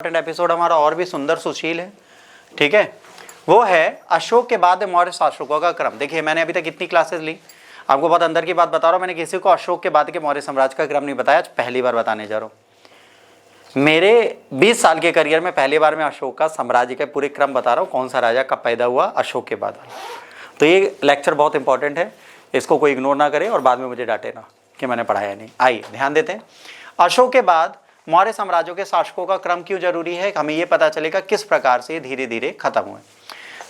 Episode हमारा और भी सुंदर सुशील है, ठीक है। वो है अशोक के बाद मौर्य शासकों का क्रम। देखिए मैंने अभी तक कितनी क्लासेस ली, आपको बहुत अंदर की बात बता रहा हूँ। मैंने किसी को अशोक के बाद के मौर्य साम्राज्य का क्रम नहीं बताया, आज पहली बार बताने जा रहा हूँ। मेरे 20 साल के करियर में पहली बार मैं अशोक का साम्राज्य के पूरे क्रम बता रहा हूँ, कौन सा राजा कब पैदा हुआ अशोक के बाद। तो ये लेक्चर बहुत इंपॉर्टेंट है, इसको कोई इग्नोर ना करे और बाद में मुझे डांटे ना कि मैंने पढ़ाया नहीं। आइए ध्यान देते हैं, अशोक के बाद मौर्य साम्राज्यों के शासकों का क्रम क्यों जरूरी है, हमें यह पता चलेगा किस प्रकार से धीरे धीरे खत्म हुए।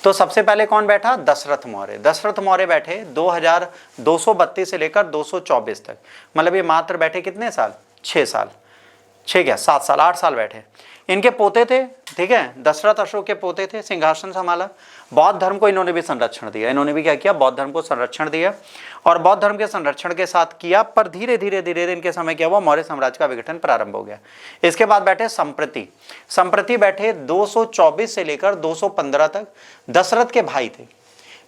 तो सबसे पहले कौन बैठा, दशरथ मौर्य। दशरथ मौर्य बैठे 2232 से लेकर 224 तक, मतलब ये मात्र बैठे कितने साल, 6 साल, 6 क्या 7 साल, 8 साल बैठे। इनके पोते थे, ठीक है, दशरथ अशोक के पोते थे, सिंहासन संभाला। बौद्ध धर्म को इन्होंने भी संरक्षण दिया, इन्होंने भी क्या किया, बौद्ध धर्म को संरक्षण दिया। और बौद्ध धर्म के संरक्षण के साथ किया, पर धीरे धीरे धीरे इनके समय क्या हुआ, मौर्य साम्राज्य का विघटन प्रारंभ हो गया। इसके बाद बैठे संप्रति। संप्रति बैठे 224 से लेकर 215 तक, दशरथ के भाई थे,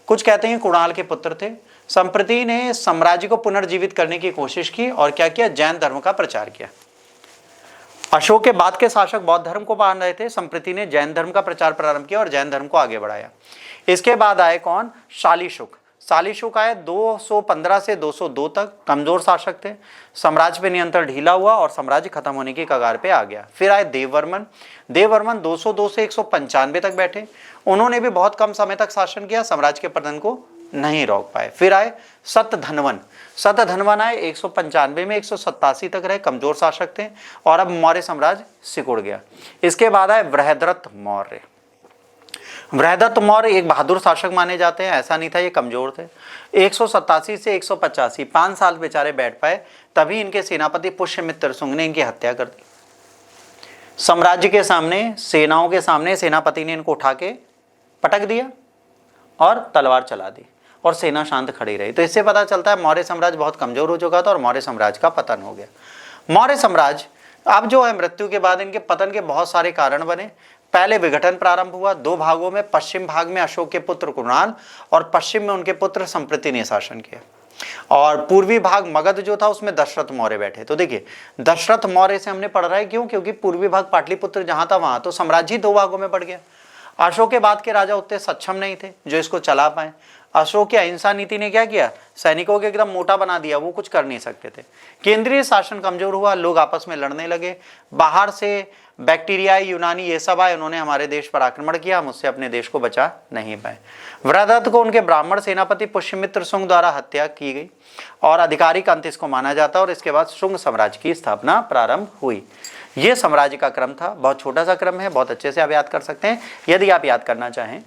कुछ कहते हैं कुणाल के पुत्र थे। संप्रति ने साम्राज्य को पुनर्जीवित करने की कोशिश की और क्या किया, जैन धर्म का प्रचार किया। अशोक के बाद के शासक बौद्ध धर्म को मान रहे थे, संप्रति ने जैन धर्म का प्रचार प्रारंभ किया और जैन धर्म को आगे बढ़ाया। इसके बाद आए कौन, शालीशुक। शालीशुक आए 215 से 202 तक, कमजोर शासक थे, साम्राज्य पे नियंत्रण ढीला हुआ और साम्राज्य खत्म होने की कगार पे आ गया। फिर आए देववर्मन। देववर्मन 202 से 195 तक बैठे, उन्होंने भी बहुत कम समय तक शासन किया, साम्राज्य के पतन को नहीं रोक पाए। फिर आए सतधनवन। सतधनवन आए 195 में 187 तक रहे, कमजोर शासक थे और अब मौर्य साम्राज्य सिकुड़ गया। इसके बाद आए बृहद्रथ मौर्य। बृहद्रथ मौर्य एक बहादुर शासक माने जाते हैं, ऐसा नहीं था ये कमजोर थे। 187 से 185, 5 साल बेचारे बैठ पाए, तभी इनके सेनापति पुष्यमित्र शुंग ने इनकी हत्या कर दी। साम्राज्य के सामने, सेनाओं के सामने सेनापति ने इनको उठा के पटक दिया और तलवार चला दी और सेना शांत खड़ी रही। तो इससे पता चलता है मौर्य साम्राज्य बहुत कमजोर हो चुका था और मौर्य साम्राज्य का पतन हो गया। मौर्य साम्राज्य अब जो है, मृत्यु के बाद इनके पतन के बहुत सारे कारण बने। पहले विघटन प्रारंभ हुआ 2 भागों में, पश्चिम भाग में अशोक के पुत्र कुणाल और पश्चिम में उनके पुत्र संप्रति ने शासन किया, और पूर्वी भाग मगध जो था उसमें दशरथ मौर्य बैठे। तो देखिए दशरथ मौर्य से हमने पढ़ रहा है, क्यों, क्योंकि पूर्वी भाग पाटलिपुत्र जहां था वहां तो साम्राज्य ही 2 भागों में बढ़ गया। अशोक के बाद के राजा उतने सक्षम नहीं थे जो इसको चला पाए। अशोक की अहिंसा नीति ने क्या किया, सैनिकों को एकदम मोटा बना दिया, वो कुछ कर नहीं सकते थे। केंद्रीय शासन कमजोर हुआ, लोग आपस में लड़ने लगे, बाहर से बैक्टीरिया यूनानी ये सब आए, उन्होंने हमारे देश पर आक्रमण किया, हम उससे अपने देश को बचा नहीं पाए। वृहद्रथ को उनके ब्राह्मण सेनापति पुष्यमित्र शुंग द्वारा हत्या की गई और आधिकारिक अंत इसको माना जाता है, और इसके बाद शुंग साम्राज्य की स्थापना प्रारंभ हुई। ये साम्राज्य का क्रम था, बहुत छोटा सा क्रम है, बहुत अच्छे से आप याद कर सकते हैं यदि आप याद करना चाहें